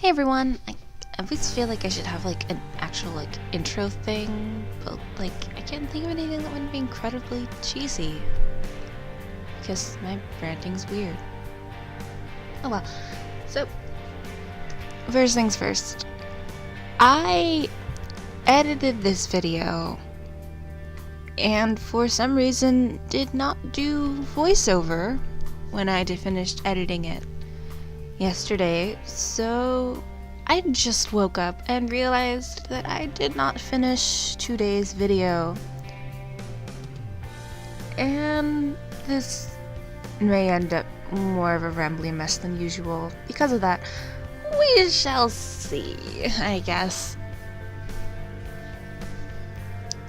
Hey everyone! I always feel like I should have like an actual like intro thing, but like I can't think of anything that wouldn't be incredibly cheesy. Because my branding's weird. Oh well. So, first things first. I edited this video and for some reason did not do voiceover when I finished editing it yesterday, so I just woke up and realized that I did not finish today's video. And this may end up more of a rambly mess than usual. Because of that, we shall see, I guess.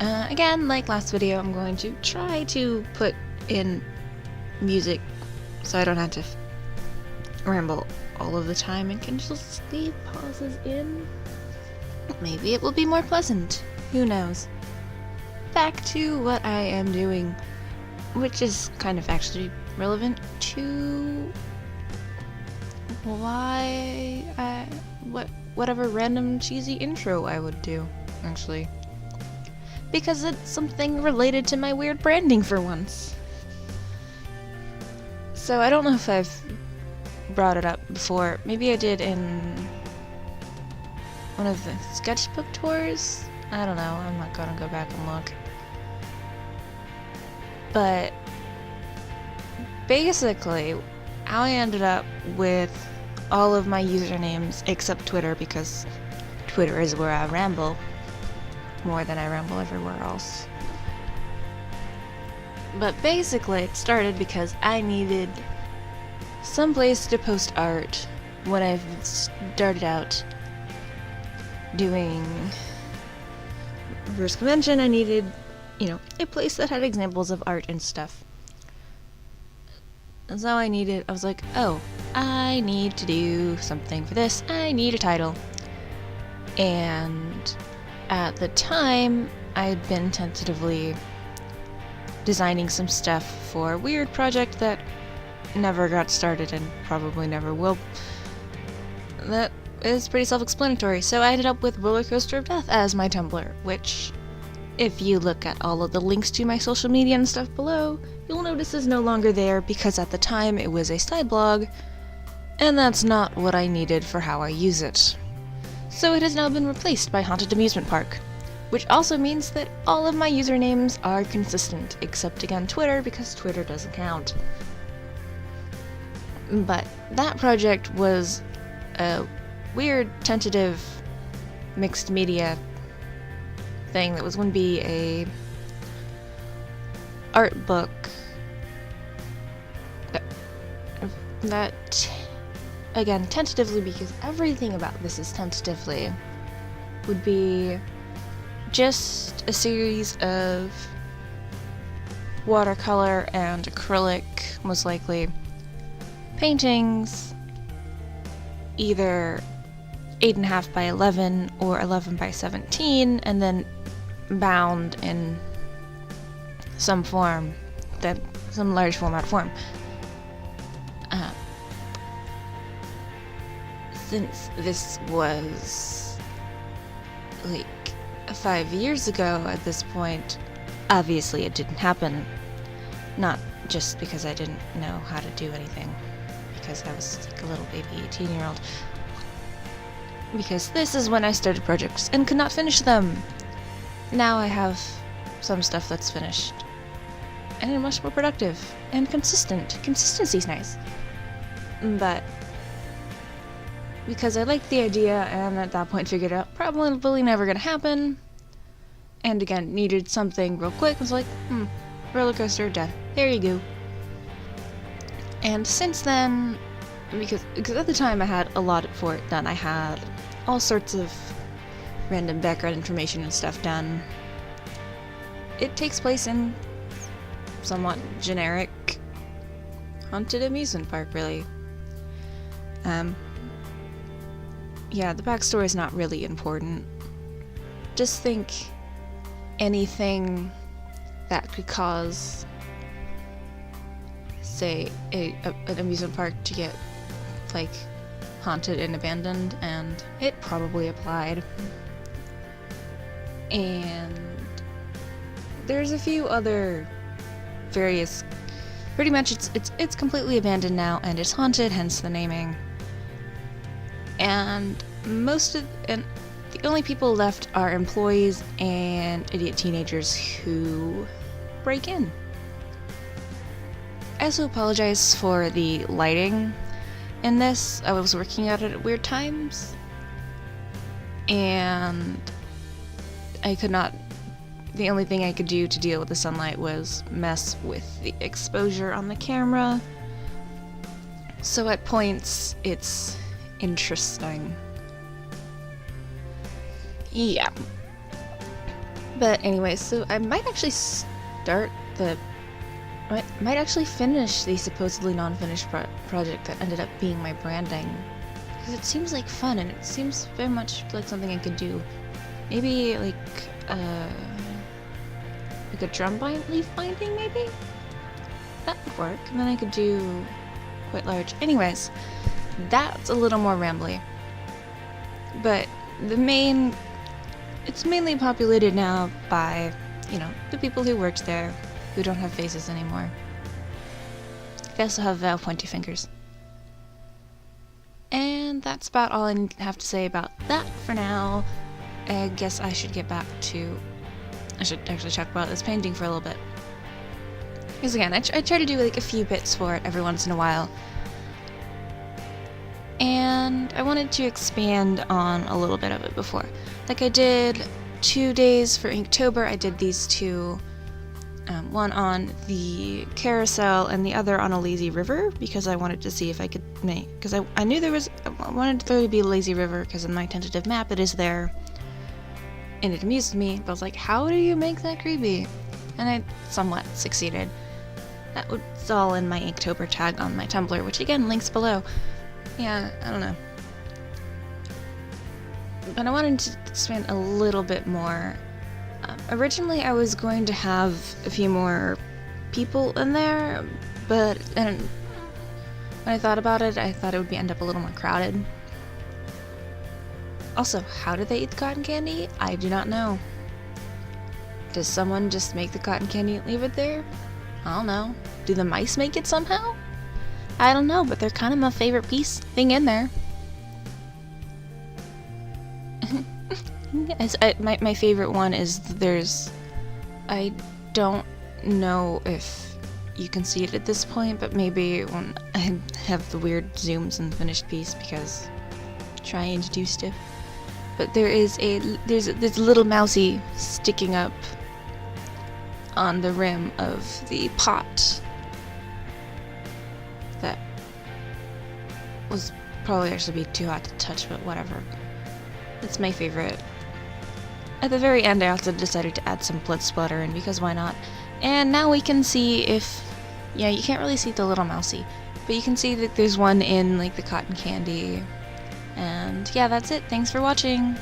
Again, like last video, I'm going to try to put in music so I don't have to ramble all of the time and can just leave pauses in. Maybe it will be more pleasant. Who knows? Back to what I am doing, which is kind of actually relevant to whatever random cheesy intro I would do, actually. Because it's something related to my weird branding for once. So I don't know if I've brought it up before. Maybe I did in one of the sketchbook tours? I don't know. I'm not gonna go back and look. But basically, how I ended up with all of my usernames except Twitter, because Twitter is where I ramble more than I ramble everywhere else. But basically, it started because I needed some place to post art when I started out doing first convention. I needed, a place that had examples of art and stuff. And so I was like, oh, I need to do something for this. I need a title. And at the time, I'd been tentatively designing some stuff for a weird project that never got started and probably never will. That is pretty self-explanatory. So I ended up with Roller Coaster of Death as my Tumblr, which, if you look at all of the links to my social media and stuff below, you'll notice is no longer there because at the time it was a side blog, and that's not what I needed for how I use it. So it has now been replaced by Haunted Amusement Park, which also means that all of my usernames are consistent, except again Twitter, because Twitter doesn't count. But that project was a weird, tentative, mixed media thing that was going to be a art book that, again, tentatively, because everything about this is tentatively, would be just a series of watercolor and acrylic, most likely, paintings, either 8.5 by 11 or 11 by 17, and then bound in some form, some large format form. Since this was like 5 years ago at this point, obviously it didn't happen. Not just because I didn't know how to do anything, because I was like a little baby 18-year-old. Because this is when I started projects and could not finish them. Now I have some stuff that's finished and much more productive and consistent. Consistency's nice. But because I liked the idea and at that point figured out probably never gonna happen, and again needed something real quick, I was like, Roller Coaster of Death, there you go. And since then, because at the time I had a lot for it done, I had all sorts of random background information and stuff done. It takes place in somewhat generic haunted amusement park, really. Yeah, the backstory is not really important. Just think anything that could cause, say, an amusement park to get, like, haunted and abandoned, and it probably applied. And there's a few other various, pretty much it's completely abandoned now and it's haunted, hence the naming. And the only people left are employees and idiot teenagers who break in. I also apologize for the lighting in this. I was working at it at weird times, and the only thing I could do to deal with the sunlight was mess with the exposure on the camera. So at points, it's interesting. Yeah. But anyway, so I might actually might actually finish the supposedly non-finished project that ended up being my branding. Because it seems like fun, and it seems very much like something I could do. Maybe like a drum leaf binding, maybe? That would work. And then I could do quite large. Anyways, that's a little more rambly. But it's mainly populated now by, the people who worked there, who don't have faces anymore. They also have pointy fingers. And that's about all I have to say about that for now. I guess I should I should actually talk about this painting for a little bit. Because again, I try to do like a few bits for it every once in a while. And I wanted to expand on a little bit of it before. Like I did 2 days for Inktober, I did these two. One on the carousel and the other on a lazy river, because I wanted to see if I could make, because I knew I wanted there to be a lazy river, because in my tentative map it is there. And it amused me, but I was like, how do you make that creepy? And I somewhat succeeded. That was all in my Inktober tag on my Tumblr, which again, links below. Yeah, I don't know. But I wanted to expand a little bit more. Originally I was going to have a few more people in there, but when I thought about it, I thought it would end up a little more crowded. Also, how do they eat the cotton candy? I do not know. Does someone just make the cotton candy and leave it there? I don't know. Do the mice make it somehow? I don't know, but they're kind of my favorite thing in there. Yes, my favorite one is I don't know if you can see it at this point, but maybe when I have the weird zooms in the finished piece because I'm trying to do stuff. But there's a little mousey sticking up on the rim of the pot that was probably actually be too hot to touch, but whatever. It's my favorite. At the very end, I also decided to add some blood splatter in, because why not? And now we can see if, you can't really see the little mousey, but you can see that there's one in like the cotton candy. And yeah, that's it. Thanks for watching.